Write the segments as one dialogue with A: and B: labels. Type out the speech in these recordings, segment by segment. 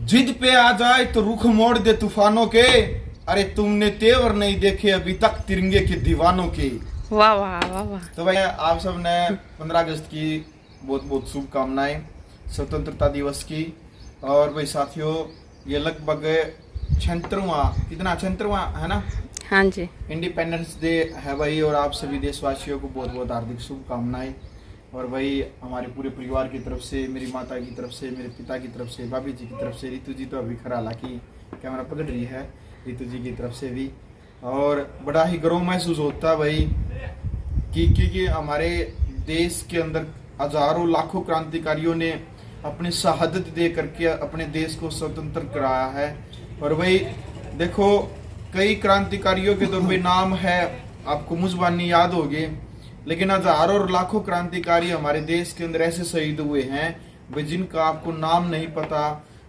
A: जिद पे आ जाए तो रुख मोड़ दे तूफानों के, अरे तुमने तेवर नहीं देखे अभी तक तिरंगे के दीवानों के।
B: वाह वाह वाह वाह।
A: तो भाई आप सब ने 15 अगस्त की बहुत बहुत शुभकामनाएं, स्वतंत्रता दिवस की। और भाई साथियों, ये लगभग 76वां है ना?
B: हाँ जी,
A: इंडिपेंडेंस डे है भाई। और आप सभी देशवासियों को बहुत बहुत हार्दिक शुभकामनाएं। और भाई हमारे पूरे परिवार की तरफ से, मेरी माता की तरफ से, मेरे पिता की तरफ से, भाभी जी की तरफ से, रितु जी तो अभी खरा हालांकि कैमरा पकड़ रही है, रितु जी की तरफ से भी। और बड़ा ही गर्व महसूस होता है भाई कि हमारे देश के अंदर हजारों लाखों क्रांतिकारियों ने अपनी शहादत दे करके अपने देश को स्वतंत्र कराया है। और भाई देखो, कई क्रांतिकारियों के तो भाई नाम है, आपको मुझबानी याद होगी, लेकिन हजारों और लाखों क्रांतिकारी हमारे देश के अंदर ऐसे शहीद हुए हैं भाई जिनका आपको नाम नहीं पता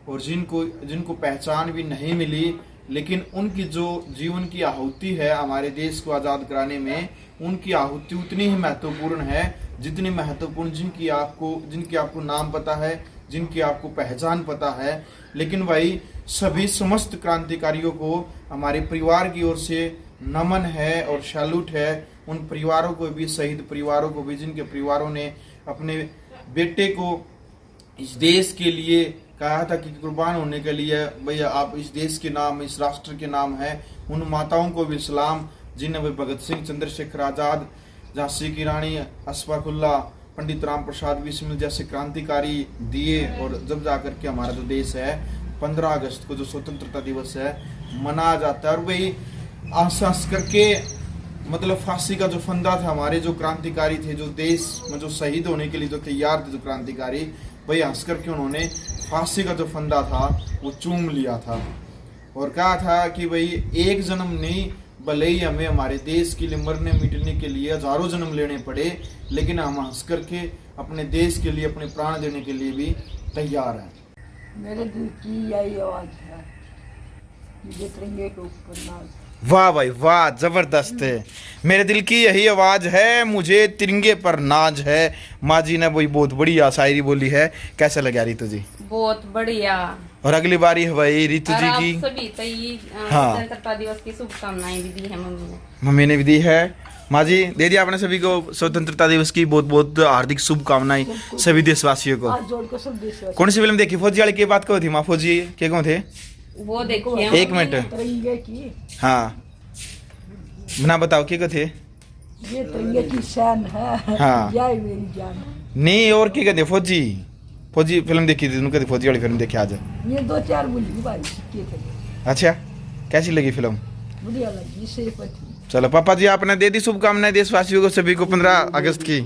A: और जिनको पहचान भी नहीं मिली। लेकिन उनकी जो जीवन की आहुति है हमारे देश को आजाद कराने में, उनकी आहुति उतनी ही महत्वपूर्ण है जितनी महत्वपूर्ण जिनकी आपको नाम पता है, जिनकी आपको पहचान पता है। लेकिन भाई सभी समस्त क्रांतिकारियों को हमारे परिवार की ओर से नमन है और सैल्यूट है। उन परिवारों को भी, शहीद परिवारों को भी, जिनके परिवारों ने अपने बेटे को इस देश के लिए कहा था कि कुर्बान होने के लिए भैया आप इस देश के नाम, इस राष्ट्र के नाम है। उन माताओं को भी सलाम जिन्हें भाई भगत सिंह, चंद्रशेखर आजाद, झांसी की रानी अस्फाकुल्ला, पंडित राम प्रसाद बिस्मिल जैसे क्रांतिकारी दिए। और जब जाकर के हमारा जो देश है 15 अगस्त को जो स्वतंत्रता दिवस है मनाया जाता है। और भाई आस करके मतलब फांसी का जो फंदा था, हमारे जो क्रांतिकारी थे, जो देश में जो शहीद होने के लिए जो तैयार थे, जो क्रांतिकारी, भाई हंस करके उन्होंने फांसी का जो फंदा था वो चूम लिया था और कहा था कि भाई एक जन्म नहीं, भले ही हमें हमारे देश के लिए मरने मिटने के लिए हजारों जन्म लेने पड़े, लेकिन हम हंस करके अपने देश के लिए अपने प्राण देने के लिए भी तैयार हैं।
C: मेरे दिल की यही आवाज है, मुझे तिरंगे के ऊपर नाज।
A: वाह भाई वाह, जबरदस्त है। मेरे दिल की यही आवाज है, मुझे तिरंगे पर नाज है। माँ जी ने वही बहुत बढ़िया शायरी बोली है। कैसा लगा रितु जी?
B: बहुत बढ़िया।
A: और अगली बारी है भाई रितु जी की।
B: सभी स्वतंत्रता दिवस की शुभकामनाएं भी दी है
A: मम्मी ने भी दी है। माँ जी दे दिया आपने सभी को स्वतंत्रता दिवस की बहुत बहुत हार्दिक शुभकामनाएं सभी देशवासियों को। कौन सी फिल्म देखी? फौजी वाली की बात कहो थी माँ? फौजी के कौन थे
B: वो देखिए?
A: एक मिनट। हाँ ना बताओ क्या थे?
C: ये तिरंगे की शान है।
A: हाँ
C: यही मेरी जान।
A: नहीं और क्या कहते? फौजी फिल्म देखी थी उनका? फौजी वाली फिल्म देखी आज?
C: ये 2-4 बोली भाई के थे।
A: अच्छा, कैसी लगी फिल्म?
C: बढ़िया लगी, सेफ थी।
A: चलो पापा जी आपने दे दी शुभकामनाएं देशवासियों को सभी को 15 अगस्त की।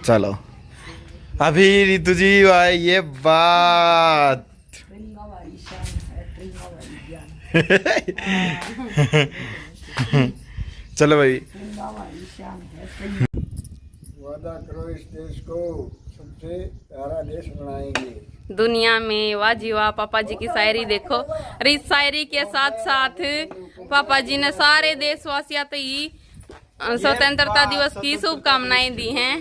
A: चलो अभी रितु जी भाई ये बात
C: तिरंगा हमारी शान है, तिरंगा हमारी जान।
A: चलो भाई
C: तिरंगा हमारी शान है।
D: वादा करो इस देश को सबसे प्यारा देश बनाएंगे
B: दुनिया में। वाह जी वाह, पापा जी की शायरी देखो। और इस शायरी के साथ साथ पापा जी ने सारे देशवासियों को ही स्वतंत्रता दिवस की शुभकामनाएं दी हैं।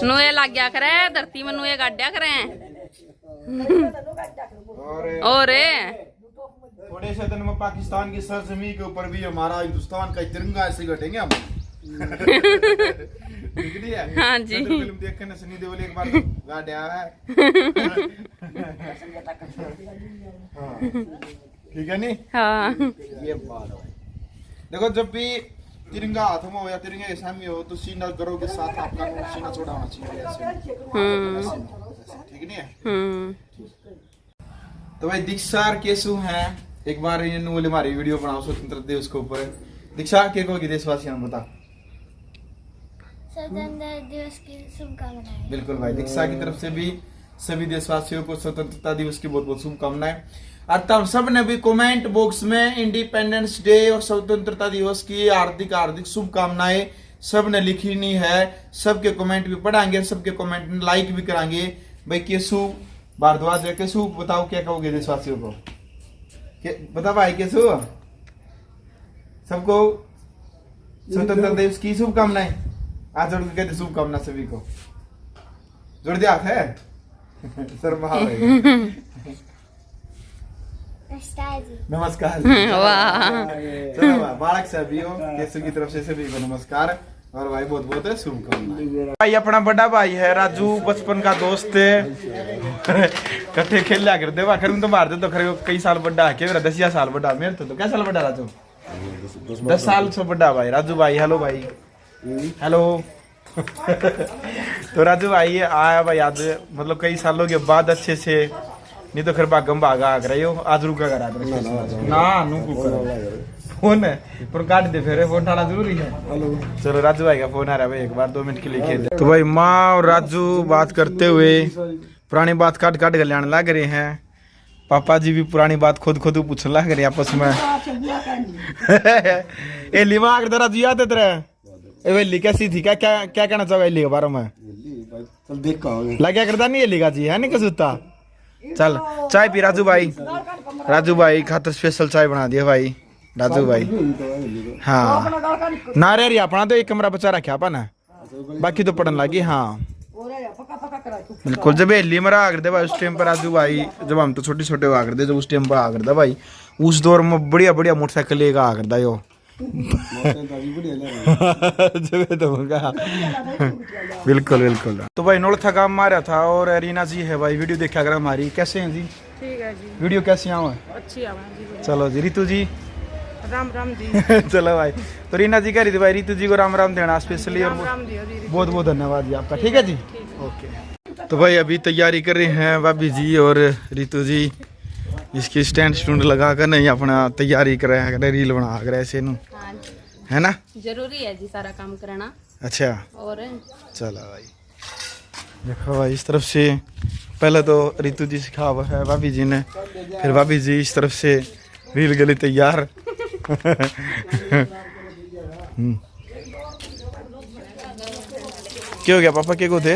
B: नुए लग गया करे, धरती में नुए गाड्या करे। और
A: थोड़े से दिन में पाकिस्तान की सरजमी के ऊपर भी हमारा हिंदुस्तान का तिरंगा ऐसे घटेंगे हम।
B: हाँ जी,
A: फिल्म देख के सनी देओल एक बार गाड़िया है। ठीक है नहीं?
B: हाँ
A: ये बात है। देखो जब भी तिरंगा हाथ में हो या तिरंगे के सामने हो तो सीना गर्व के साथ आपका सीना छोड़ा होना चाहिए ऐसे। ठीक नहीं है? तो भाई दीक्षा केसु हैं, एक बार ये बोले हमारी वीडियो बनाओ स्वतंत्रता दिवस के ऊपर। दीक्षा के को की देशवासियों बता।
E: स्वतंत्रता दिवस की शुभकामनाएं।
A: बिल्कुल भाई, दीक्षा की तरफ से भी सभी देशवासियों को स्वतंत्रता दिवस की बहुत बहुत शुभकामनाएं। और सब ने भी कमेंट बॉक्स में इंडिपेंडेंस डे और स्वतंत्रता दिवस की हार्दिक हार्दिक शुभकामनाएं सब ने लिखनी है। सबके कमेंट भी पढ़ाएंगे, सबके कमेंट लाइक भी कराएंगे। भाई केसु भारद्वाज है, केसु बताओ क्या कहोगे देशवासियों को? बता भाई केसु, सबको स्वतंत्रता दिवस की शुभकामनाएं। आज जोड़ के कहते शुभकामना सभी को। जोड़ दिया है शर्मा रहे।
E: नमस्कार जी।
A: नमस्कार।
B: वाह
A: चलो भाई, बालक सभी हो केसु की तरफ से सभी को नमस्कार और भाई बहुत बहुत शुभकामनाएं। भाई अपना बड़ा भाई है राजू, बचपन का दोस्त है। कट्ठे खेल लिया करते वाह करूँ तो मार दे तो खरे कई साल बड़ा है क्या 10 साल बड़ा मेरे तो क्या साल बड़ा राजू 10 साल से बड़ा भाई राजू भाई। हेलो भाई हेलो। तो राजू भाई आया भाई आज मतलब कई सालों के बाद अच्छे से, नहीं तो खैर भागम भागा आ रहे हो आज रुका करा ना नू फोन है पर काट दे फिर फोन उठाना जरूरी है। चलो राजू भाई का फोन आ रहा है भाई, एक बार 2 मिनट के लिए खेल। तो भाई माँ और राजू बात करते हुए पुरानी बात काट काट कर लाने लग रहे हैं। पापा जी भी पुरानी बात खुद खुद पूछने लग रहे हैं आपस में। ए लिमा अगर राजू याद है तेरा ए वेली कैसी थी, क्या क्या क्या कहना चाहोगे एली के बारे में?
D: चल देख
A: क्या करता नहीं एली का जी है नहीं कसुता। चल चाय पी राजू भाई। राजू भाई खातर स्पेशल चाय बना दिया भाई राजू भाई। हाँ ना रे अपना तो एक कमरा बचा रखा अपन है, बाकी तो पढ़ने लगी। हाँ बिल्कुल जब हेली मरा आ करते भाई उस टाइम पर राजू भाई, जब हम तो छोटे छोटे हुआ करते जब उस टाइम पर आ करता भाई, उस दौर में बढ़िया बढ़िया मोटरसाइकिल लेकर आ करता यो। बिल्कुल बिल्कुल। तो भाई नोलथा काम मारा था और रीना जी है भाई वीडियो देखा कर हमारी। कैसे हैं जी?
F: ठीक है जी।
A: वीडियो कैसी आवा?
F: अच्छी आवाज जी।
A: चलो जी रितु जी
F: राम राम जी।
A: चलो भाई तो रीना जी कह रही थी भाई रितु जी को राम राम देना स्पेशली और
F: राम दियो जी।
A: बहुत बहुत धन्यवाद जी आपका। ठीक है जी ओके। तो भाई अभी तैयारी कर रहे हैं भाभी जी और रितु जी, इसकी स्टैंड स्टूंड लगा कर नहीं अपना तैयारी कर रहे हैं, रील बना कर ऐसे नु है ना,
B: जरूरी है जी सारा काम करना।
A: अच्छा
B: और
A: चलो भाई देखो भाई इस तरफ से पहले तो रितु जी सिखा हुआ है भाभी जी ने, फिर भाभी जी इस तरफ से रील गली तैयार। क्या हो गया पापा के को थे?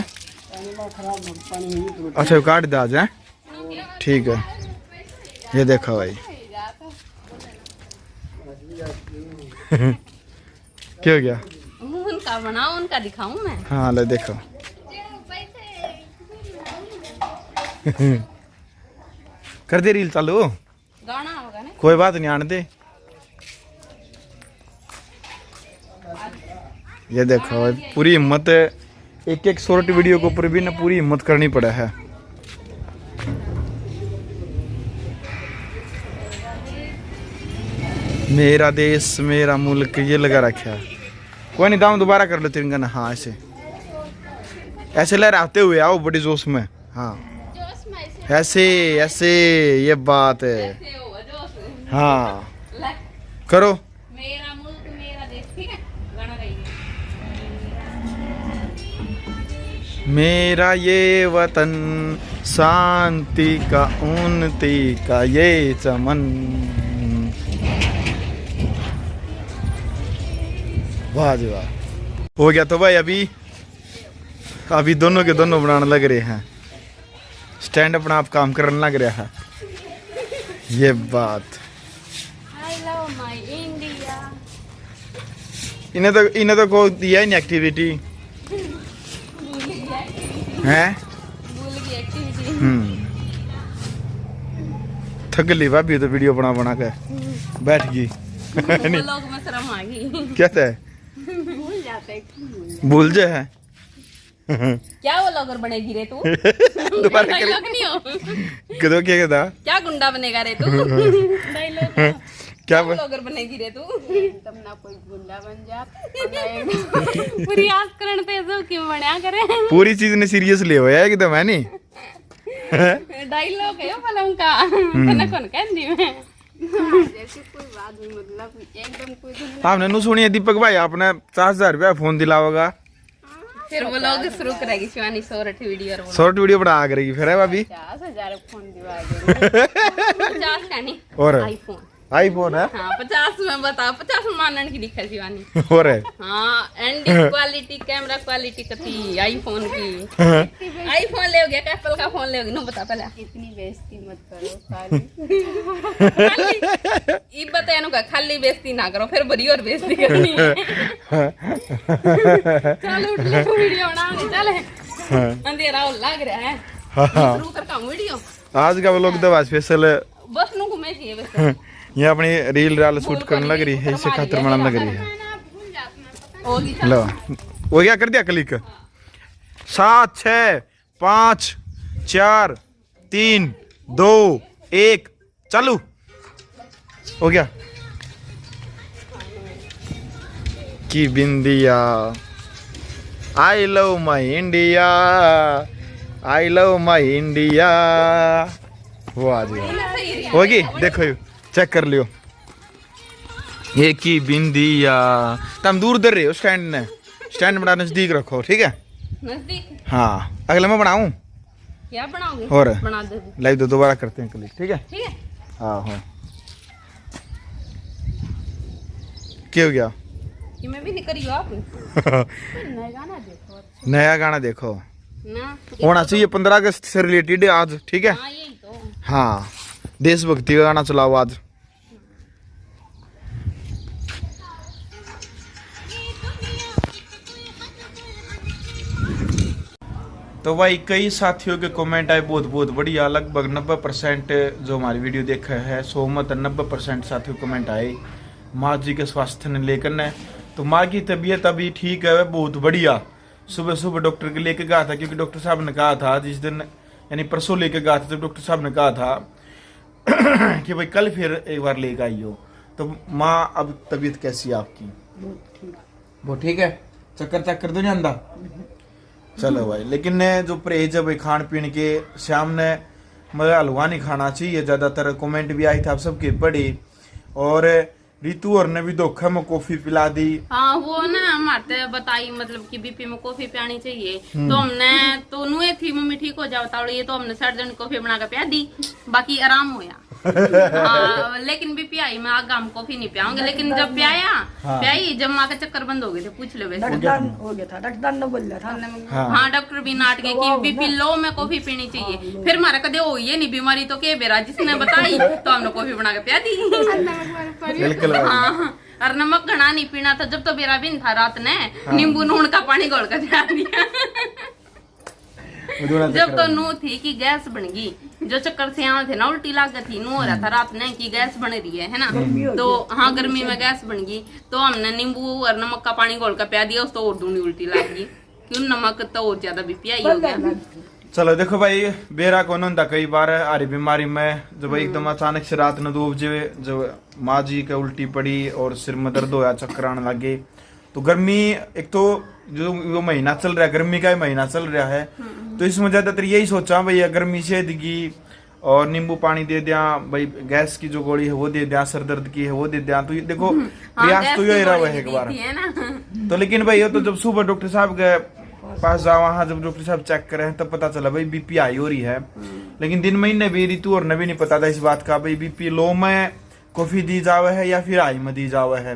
A: अच्छा काट दे आज है ठीक है। ये देखो भाई क्या हो गया?
B: उनका बनाओ उनका दिखाऊं मैं।
A: हाँ ले देखो। कर दे रील चालू,
B: गाना होगा ना।
A: कोई बात नहीं आने दे। ये देखो भाई पूरी हिम्मत एक एक शॉर्ट वीडियो के ऊपर भी ना पूरी हिम्मत करनी पड़ा है। मेरा देश मेरा मुल्क ये लगा रखा है। कोई नहीं दाम दोबारा कर लो तिरंगा। हाँ ऐसे ऐसे लहराते हुए आओ बड़ी जोश में। हाँ ऐसे ऐसे ये बात है। हाँ करो।
B: मेरा मुल्क मेरा देश ठीक है गाना गाइए।
A: मेरा ये वतन शांति का उन्नति का ये चमन। वाह जी वाह हो गया। तो भाई अभी दोनों के दोनों बनाने लग रहे हैं, स्टैंड अपना आप काम करने लग रहा है। ये बात
B: आई लव माय इंडिया।
A: इन्हें तो को दिया ही नहीं एक्टिविटी है।
B: भूल गई एक्टिविटी।
A: थक ली भाभी तो वीडियो बना के बैठ गई।
B: लोग में शर्म आ गई।
A: क्या था?
B: भूल जाते
A: भूल जा है।
B: क्या वो लॉगर बनेगी रे तू?
A: दोबारा
B: डायलॉग नहीं हो
A: कदो क्या था?
B: क्या गुंडा बनेगा रे तू? डायलॉग
A: क्या
B: लॉगर बनेगी रे तू? तब ना कोई गुंडा बन जा। पूरी आस्करण पे जो क्यों बनया करे?
A: पूरी चीज ने सीरियस ले होया एकदम है नहीं।
B: डायलॉग है फिल्म का। तने कौन कहंदी मैं? जैसे कोई बात नहीं मतलब एकदम कोई
A: आपने नु सुनिए दीपक भाई आपने 50,000 रुपया फोन दिलाओगा
B: फिर वो लोग शुरू करेगी शिवानी शॉर्ट वीडियो और
A: शॉर्ट वीडियो बना करेगी फिर है भाभी।
B: 50,000 फोन दिवा देंगे। 50 का नहीं
A: और
B: आईफोन
A: है
B: हाँ 50 में बताओ 50 में मानने की लिखा शिवानी।
A: और है
B: हाँ एंड क्वालिटी कैमरा क्वालिटी कथी आईफोन की। आईफोन ले गया एप्पल का फोन ले नो बता पहले। इतनी बेइज्जती मत करो खाली ई बताया का खाली बेइज्जती ना करो फिर बड़ी और बेइज्जती करनी है। चल उठ ले वीडियो बना चल अंधेरा लग रहा है।
A: हाँ हाँ
B: शुरू कर काम वीडियो
A: आज का व्लॉग दवा स्पेशल
B: बस नु घूमे थी वैसे
A: ये अपनी रील राल शूट करने लग रही है, इसे खातर बनाने लग रही है।
B: होगी
A: लो वो क्या कर दिया क्लिक 7 6 5 4 3 2 1 चालू हो गया। की बिंदिया I love my India, I love my India. वो आ गया होगी, देखो यू चेक कर लियो। ये की बिंदिया तुम दूर दर रहे हो स्टैंड ने, स्टैंड बड़ा नजदीक रखो ठीक है।
B: नजदीक
A: हाँ अगले मैं बनाऊं
B: क्या बनाओगे?
A: और
B: बना दे
A: लाइव दो दोबारा करते हैं क्लिक ठीक है।
B: ठीक है।
A: हाँ हाँ क्या हो गया?
B: कि मैं भी नहीं करी हूँ आप नया गाना देखो
A: नया गाना देखो
B: ना
A: होना चाहिए 15 अगस्त से रिलेटेड आज ठीक है।
B: हाँ यही तो
A: हाँ देशभक्ति का गाना चलाओ आज। तो भाई कई साथियों के कमेंट आए बहुत बहुत बढ़िया, लगभग 90% जो हमारी वीडियो देखा है 100 में 90% साथियों कमेंट आए माँ जी के स्वास्थ्य ने लेकर ने। तो माँ की तबीयत अभी ठीक है बहुत बढ़िया। सुबह सुबह डॉक्टर के लेके गया था क्योंकि डॉक्टर साहब ने कहा था जिस दिन यानी परसों लेके गया था, तो डॉक्टर साहब ने कहा था कि भाई कल फिर एक बार लेकर आई हो। तो माँ अब तबीयत कैसी है आपकी? वो ठीक है, चक्कर चक्कर तो नहीं आंदा? चलो भाई, लेकिन जो परहेज है भाई खान पीन के, शाम ने मतलब हलवा नहीं खाना चाहिए ज्यादातर। कमेंट भी आई था आप सबके पढ़ी, और रितु और ने भी धोखा में कॉफी पिला दी।
B: हाँ वो ना हमारे बताई मतलब कि बीपी में कॉफी पियानी चाहिए, तो हमने तो नुए थी मम्मी ठीक हो जाओ तावड़ी, ये तो हमने 60 जन कॉफी बना कर पिया दी, बाकी आराम होया। हाँ, लेकिन बीपी आई मैं आगे हम कॉफी नहीं पियाऊंगे, लेकिन जब पियाया पियाई जब माँ के चक्कर बंद हो गए थे, पूछ लो वैसे
C: रक्तदान हो गया था, रक्तदान न बोल रहा था।
B: हाँ डॉक्टर भी नाट गए कि बीपी लो में कॉफी पीनी चाहिए। फिर हमारा कदे हो ये नहीं बीमारी तो के बेरा जिसने बताई तो हमने कॉफी बना के पिया दी।
A: बिल्कुल
B: हाँ और नमक घना नहीं पीना था, जब तो बेरा भी नहीं था रात ने नींबू नून का पानी घोल कर पिया दिया। जब तो नू थी कि गैस बन गई, जो चक्कर से यहाँ थे ना उल्टी लाग थी, नू हो रहा था रात ने कि गैस बन रही है ना। तो हाँ गर्मी में गैस बन गई, तो हमने नींबू और नमक का पानी घोल कर पिया दिया, उस तो और दूनी उल्टी लाग गई क्यों नमक तो और ज्यादा बीपी आई हो गया।
A: चलो देखो भाई बेरा कौन होता कई बार आ रही बीमारी में, जब एकदम अचानक से रात में 2 बजे जब माँ जी का उल्टी पड़ी और सिर में दर्द होया, चक्कर आने लगे। तो गर्मी एक तो जो वो महीना चल रहा है, गर्मी का ही महीना चल रहा है, तो इसमें ज्यादातर यही सोचा भैया गर्मी से दिगी और नींबू पानी दे दिया भाई, गैस की जो गोली है वो दे दिया, सर दर्द की है वो दे दिया। तो ये देखो प्रयास तो यही रहा है एक बार तो। लेकिन भाई तो जब सुबह डॉक्टर साहब के पास जाओ, वहाँ जब डॉक्टर साहब चेक करे हैं तब पता चला भाई बीपी हाई हो रही है। लेकिन दिन महीने भी रितु और ने भी नहीं पता था इस बात का भाई बीपी लो में कॉफी दी जावे है या फिर हाई में दी जावे है।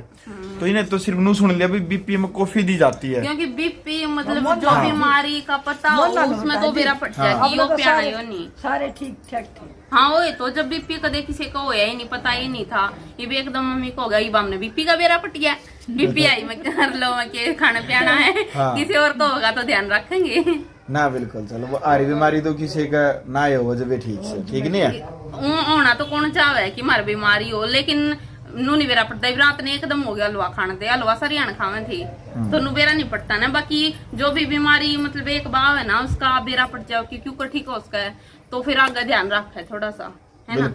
A: तो इन्हें तो सिर्फ नू सुन लिया भाई बीपी में कॉफी दी जाती है,
B: क्योंकि बीपी मतलब जो बीमारी का पता हो उसमें तो बेरा फट जाएगी, वो प्यार नहीं
C: सारे ठीक ठाक थे।
B: हाँ वो तो जब बीपी कदे किसी को होया ही नहीं, पता ही नहीं था, ये भी एकदम मम्मी को हो गया इबाम ने बीपी का बेरा फट गया, बीपी आई में कर लो के खाना पियाना है। किसी और को होगा तो ध्यान रखेंगे
A: ना। बिल्कुल चलो वो आ रही बीमारी तो किसी का ना हो जब ठीक से ठीक नहीं है
B: होना तो कौन चाहे कि मार बीमारी हो, लेकिन नू नहीं बेरा पड़ता। रात ने एकदम हो गया हलवा खाने थे, हलवा सरियान खावे थे तो नू बेरा नहीं पड़ता ना। बाकी जो भी बीमारी मतलब एक भाव है ना उसका बेरा पड़ जाओ कि क्यों ठीक हो उसका है, तो फिर आगे ध्यान रखे थोड़ा सा है ना।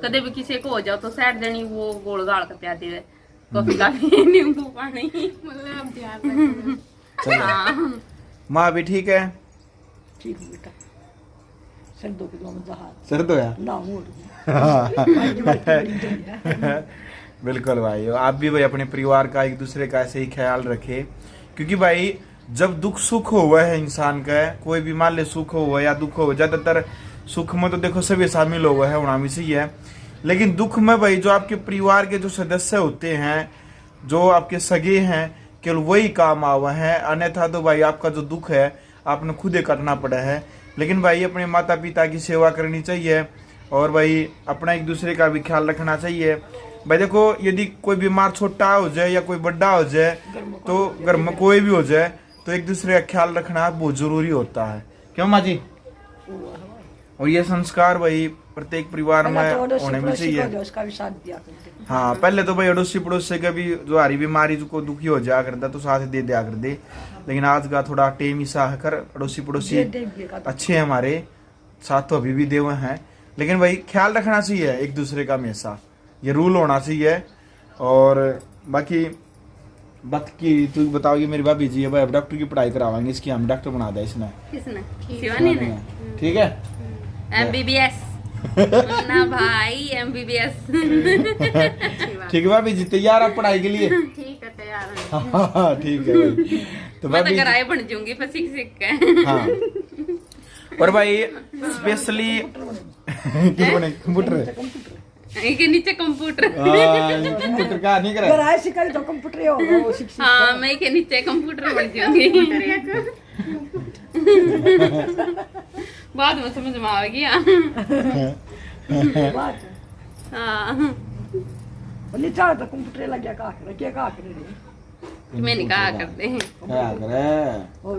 B: कदे भी किसी को हो जाओ तो 60 जनी वो गोल गाड़ कर पिया दे कॉफी का नींबू पानी मतलब ध्यान।
A: माँ भी ठीक है?
C: ठीक बेटा, सर दो
A: सर दो यार
C: ना
A: बिल्कुल भाई, आप भी भाई अपने परिवार का एक दूसरे का ऐसे ही ख्याल रखे, क्योंकि भाई जब दुख सुख हुआ है इंसान का, कोई भी मान ले सुख हुआ या दुख हुआ, ज्यादातर सुख में तो देखो सभी शामिल हुआ है, होना भी सही है। लेकिन दुख में भाई जो आपके परिवार के जो सदस्य होते हैं, जो आपके सगे हैं, केवल वही काम आवा है, अन्यथा तो भाई आपका जो दुख है आपने खुद ही करना पड़ा है। लेकिन भाई अपने माता पिता की सेवा करनी चाहिए और भाई अपना एक दूसरे का भी ख्याल रखना चाहिए। भाई देखो यदि कोई बीमार छोटा हो जाए या कोई बड़ा हो जाए, तो घर में कोई भी हो जाए, तो एक दूसरे का ख्याल रखना बहुत जरूरी होता है। क्यों माँ जी? और ये संस्कार भाई प्रत्येक परिवार में
C: पहले तो अड़ोसी
A: होने भी
C: पड़ोसी
A: चाहिए।
C: को जो उसका भी साथ दिया करते।
A: हाँ, पहले तो भाई अड़ोसी पड़ोसी का भी जो हरी बीमारी को दुखी हो जाया करता तो साथ दे दिया कर दे, लेकिन आज का थोड़ा टेम ही सा कर अड़ोसी पड़ोसी अच्छे हैं हमारे साथ, तो अभी भी दे हुए हैं, लेकिन भाई ख्याल रखना चाहिए एक दूसरे का हमेशा, ये रूल होना चाहिए। और बाकी बात की तू बताओगी मेरी भाभी जी है भाई, अब डॉक्टर की पढ़ाई करावाएंगे इसकी, हम डॉक्टर बना दे इसने,
B: किसने? शिवानी ने।
A: ठीक है
B: MBBS ना भाई MBBS।
A: ठीक है भाभी जी, तैयार आप पढ़ाई के लिए?
B: ठीक है, तैयार है।
A: हाँ ठीक है भाई, तो
B: मैं तो
A: भाभी
B: कराए बन जाऊंगी पर सीख के।
A: हाँ, और भाई स्पेशली कंप्यूटर
B: के नीचे कंप्यूटर।
A: कंप्यूटर का नहीं
C: अगर
A: करे,
C: आए सिखाई तो कंप्यूटर होगा वो शिक्षित।
B: हाँ, मैं के नीचे कंप्यूटर बन जाऊंगी। बाद में समझ में आ गया।
C: बात है।
B: हाँ,
C: नीचा तो कंप्यूटर लग गया का करे
B: मैंने कहा करते हैं
A: क्या करे
C: और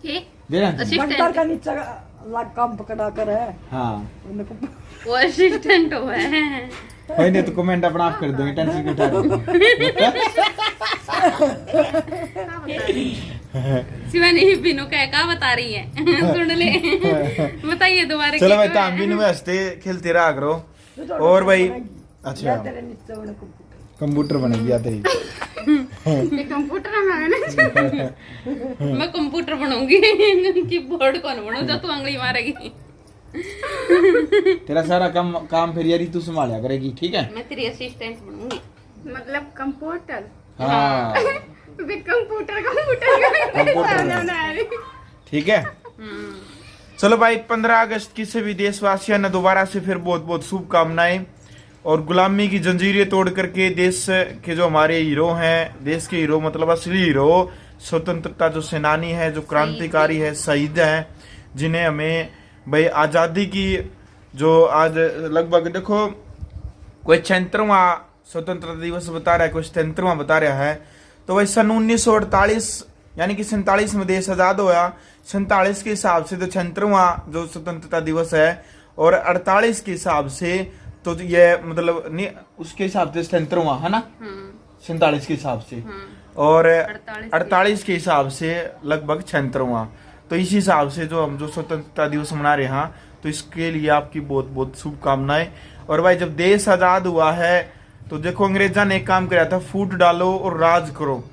B: ठीक
A: दे रहा?
C: बंदर
B: असिस्टेंट,
C: का नीचा लाग काम पकड़ा कर है
A: हाँ
B: वो असिस्टेंट हुआ है।
A: कोई नहीं, तो कमेंट अपना आप कर देंगे, टेंशन क्यों उठा रहे
B: शिवानी बिनु क्या बता रही है? सुन ले, बताइए दोबारा।
A: चलो भाई,
B: क्या
A: ताम भी नहीं हंसते खेलते रहा करो।
C: तो
A: और भाई अच्छा
C: तेरे नीचे वाला कंप्यूटर
A: कंप्यूटर बन गया तेरी,
B: ये कंप्यूटर मैं कंप्यूटर बनाऊंगी, कीबोर्ड कौन बनाऊं जो तू उंगली मारेगी।
A: तेरा सारा काम फिर यारी तू संभाला करेगी, ठीक है?
B: मैं तेरी असिस्टेंट बनूंगी।
F: मतलब कंप्यूटर
A: हाँ
F: कंप्यूटर
A: ठीक है। चलो भाई, 15 अगस्त की सभी देशवासियों ने दोबारा से फिर बहुत बहुत शुभकामनाएं। और गुलामी की जंजीरें तोड़ करके देश के जो हमारे हीरो हैं, देश के हीरो मतलब असली हीरो, स्वतंत्रता जो सेनानी है, जो क्रांतिकारी है, शहीद है, जिन्हें हमें भाई आज़ादी की जो आज लगभग देखो कोई 76वां स्वतंत्रता दिवस बता रहा है, कोई 77वां बता रहा है, तो भाई सन 1948 यानी कि 47 में देश आजाद हुआ, 47 के हिसाब से तो 76वां जो स्वतंत्रता दिवस है, और 48 के हिसाब से तो ये मतलब नहीं, उसके हिसाब से 77वां है ना, 47 के हिसाब से, और 48 के हिसाब से लगभग 76वां। तो इस हिसाब से जो हम जो स्वतंत्रता दिवस मना रहे हैं, तो इसके लिए आपकी बहुत बहुत शुभकामनाएं। और भाई जब देश आजाद हुआ है तो देखो अंग्रेजा ने एक काम कराया था, फूट डालो और राज करो,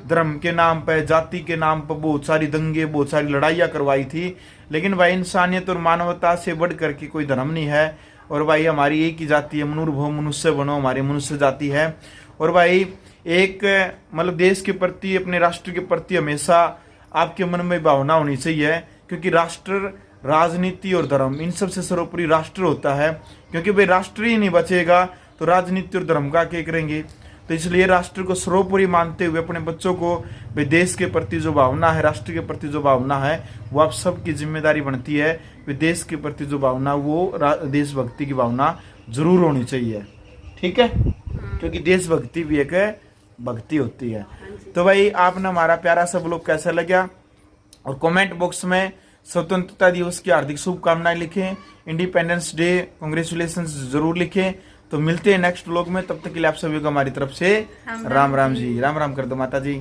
A: धर्म के नाम पे, जाति के नाम पे बहुत सारी दंगे, बहुत सारी लड़ाइयाँ करवाई थी, लेकिन भाई इंसानियत और मानवता से बढ़ करके कोई धर्म नहीं है। और भाई हमारी एक ही जाति है, मनुर्भव मनुष्य बनो, हमारी मनुष्य जाति है। और भाई एक मतलब देश के प्रति, अपने राष्ट्र के प्रति हमेशा आपके मन में भावना होनी चाहिए, क्योंकि राष्ट्र, राजनीति और धर्म इन सबसे सर्वोपरि राष्ट्र होता है, क्योंकि भाई राष्ट्र ही नहीं बचेगा तो राजनीति और धर्म का क्या करेंगे। तो इसलिए राष्ट्र को सर्वोपरि मानते हुए अपने बच्चों को भाई देश के प्रति जो भावना है, राष्ट्र के प्रति जो भावना है, वो आप सबकी जिम्मेदारी बनती है। वे देश के प्रति जो भावना, वो देशभक्ति की भावना जरूर होनी चाहिए, ठीक है, क्योंकि देशभक्ति भी एक भक्ति होती है। तो भाई आपने हमारा प्यारा सा ब्लॉग कैसा लगा, और कमेंट बॉक्स में स्वतंत्रता दिवस की हार्दिक शुभकामनाएं लिखें, इंडिपेंडेंस डे कांग्रेचुलेशंस जरूर लिखें। तो मिलते हैं नेक्स्ट ब्लॉग में, तब तक के लिए आप सभी को हमारी तरफ से राम राम जी, राम राम कर दो माता जी।